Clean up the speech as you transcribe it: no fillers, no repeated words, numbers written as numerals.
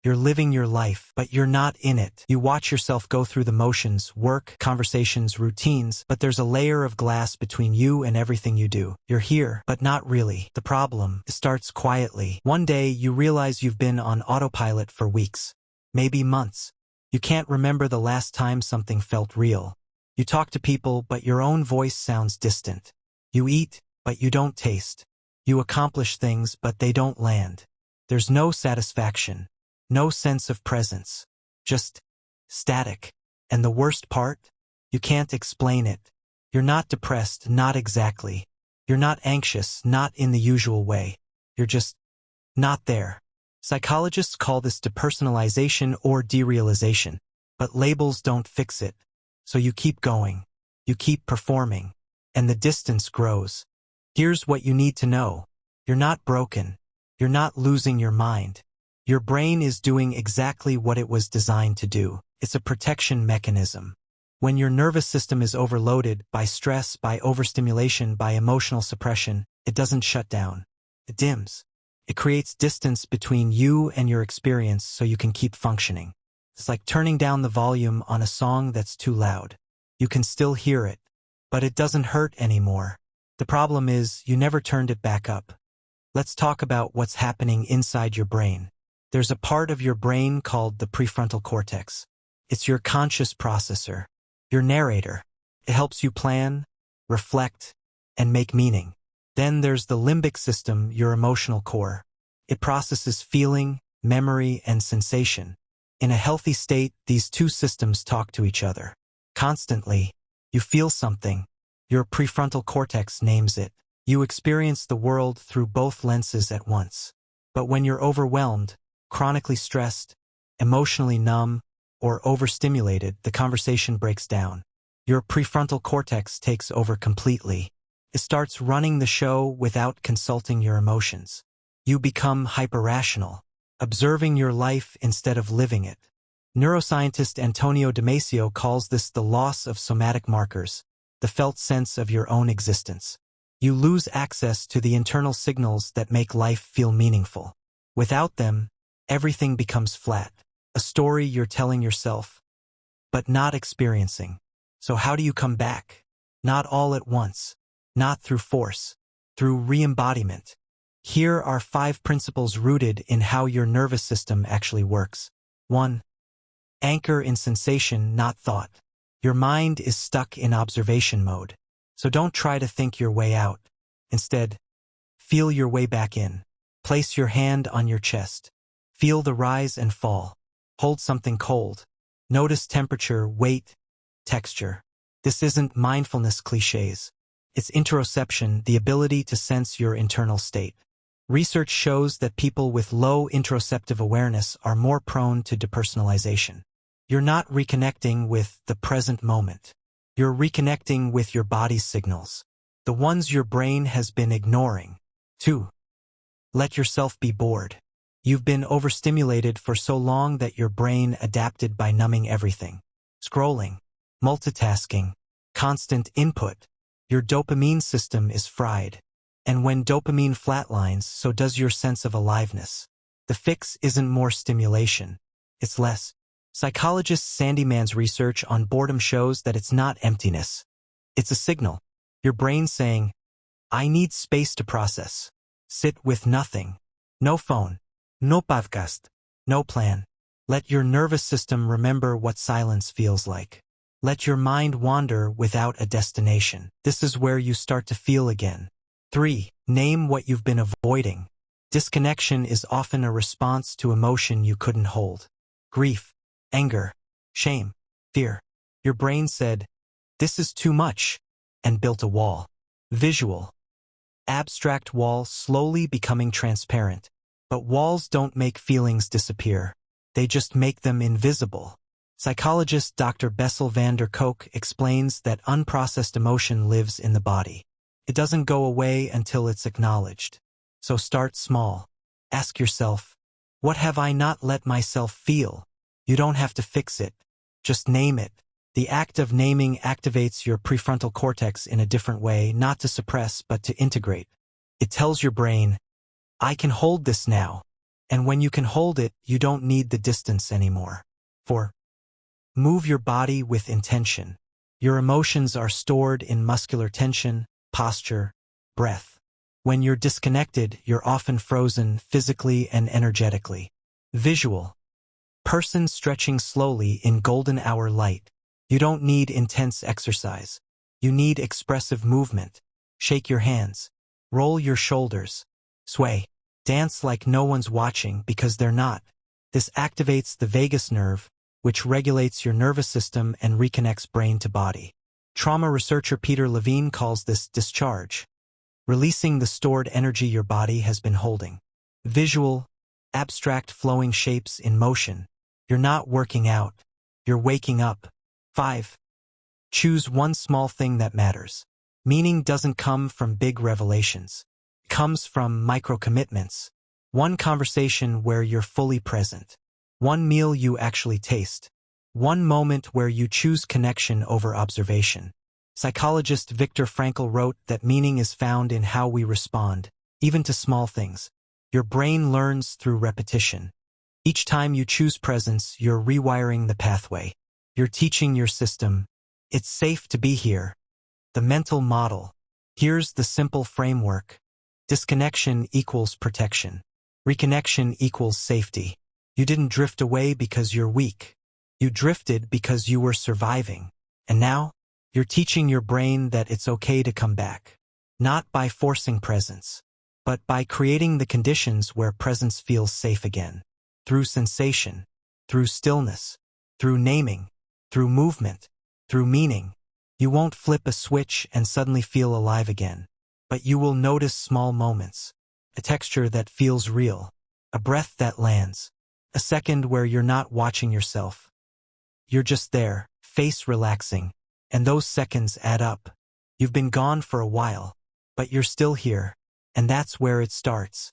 You're living your life, but you're not in it. You watch yourself go through the motions, work, conversations, routines, but there's a layer of glass between you and everything you do. You're here, but not really. The problem starts quietly. One day, you realize you've been on autopilot for weeks, maybe months. You can't remember the last time something felt real. You talk to people, but your own voice sounds distant. You eat, but you don't taste. You accomplish things, but they don't land. There's no satisfaction. No sense of presence, just static. And the worst part? You can't explain it. You're not depressed, not exactly. You're not anxious, not in the usual way. You're just not there. Psychologists call this depersonalization or derealization, but labels don't fix it. So you keep going. You keep performing. And the distance grows. Here's what you need to know. You're not broken. You're not losing your mind. Your brain is doing exactly what it was designed to do. It's a protection mechanism. When your nervous system is overloaded by stress, by overstimulation, by emotional suppression, it doesn't shut down. It dims. It creates distance between you and your experience so you can keep functioning. It's like turning down the volume on a song that's too loud. You can still hear it, but it doesn't hurt anymore. The problem is you never turned it back up. Let's talk about what's happening inside your brain. There's a part of your brain called the prefrontal cortex. It's your conscious processor, your narrator. It helps you plan, reflect, and make meaning. Then there's the limbic system, your emotional core. It processes feeling, memory, and sensation. In a healthy state, these two systems talk to each other. Constantly, you feel something. Your prefrontal cortex names it. You experience the world through both lenses at once. But when you're overwhelmed, chronically stressed, emotionally numb, or overstimulated, the conversation breaks down. Your prefrontal cortex takes over completely. It starts running the show without consulting your emotions. You become hyper-rational, observing your life instead of living it. Neuroscientist Antonio Damasio calls this the loss of somatic markers, the felt sense of your own existence. You lose access to the internal signals that make life feel meaningful. Without them, everything becomes flat, a story you're telling yourself, but not experiencing. So how do you come back? Not all at once, not through force, through re-embodiment. Here are 5 principles rooted in how your nervous system actually works. 1. Anchor in sensation, not thought. Your mind is stuck in observation mode, so don't try to think your way out. Instead, feel your way back in. Place your hand on your chest. Feel the rise and fall. Hold something cold. Notice temperature, weight, texture. This isn't mindfulness cliches. It's interoception, the ability to sense your internal state. Research shows that people with low interoceptive awareness are more prone to depersonalization. You're not reconnecting with the present moment. You're reconnecting with your body's signals, the ones your brain has been ignoring. 2. Let yourself be bored. You've been overstimulated for so long that your brain adapted by numbing everything. Scrolling, multitasking, constant input. Your dopamine system is fried. And when dopamine flatlines, so does your sense of aliveness. The fix isn't more stimulation. It's less. Psychologist Sandy Mann's research on boredom shows that it's not emptiness. It's a signal. Your brain saying, I need space to process. Sit with nothing. No phone. No podcast. No plan. Let your nervous system remember what silence feels like. Let your mind wander without a destination. This is where you start to feel again. 3. Name what you've been avoiding. Disconnection is often a response to emotion you couldn't hold. Grief, anger, shame, fear. Your brain said, this is too much, and built a wall. Visual. Abstract wall slowly becoming transparent. But walls don't make feelings disappear. They just make them invisible. Psychologist Dr. Bessel van der Kolk explains that unprocessed emotion lives in the body. It doesn't go away until it's acknowledged. So start small. Ask yourself, what have I not let myself feel? You don't have to fix it. Just name it. The act of naming activates your prefrontal cortex in a different way, not to suppress but to integrate. It tells your brain, I can hold this now, And when you can hold it, you don't need the distance anymore. 4. Move your body with intention. Your emotions are stored in muscular tension, posture, breath. When you're disconnected, you're often frozen physically and energetically. Visual. Person stretching slowly in golden hour light. You don't need intense exercise. You need expressive movement. Shake your hands. Roll your shoulders. Sway. Dance like no one's watching because they're not. This activates the vagus nerve, which regulates your nervous system and reconnects brain to body. Trauma researcher Peter Levine calls this discharge, releasing the stored energy your body has been holding. Visual, abstract flowing shapes in motion. You're not working out. You're waking up. 5. Choose one small thing that matters. Meaning doesn't come from big revelations. It comes from micro-commitments. One conversation where you're fully present. One meal you actually taste. One moment where you choose connection over observation. Psychologist Viktor Frankl wrote that meaning is found in how we respond, even to small things. Your brain learns through repetition. Each time you choose presence, you're rewiring the pathway. You're teaching your system, it's safe to be here. The mental model. Here's the simple framework. Disconnection equals protection. Reconnection equals safety. You didn't drift away because you're weak. You drifted because you were surviving. And now, you're teaching your brain that it's okay to come back. Not by forcing presence, but by creating the conditions where presence feels safe again. Through sensation, through stillness, through naming, through movement, through meaning. You won't flip a switch and suddenly feel alive again. But you will notice small moments. A texture that feels real. A breath that lands. A second where you're not watching yourself. You're just there, face relaxing. And those seconds add up. You've been gone for a while, but you're still here. And that's where it starts.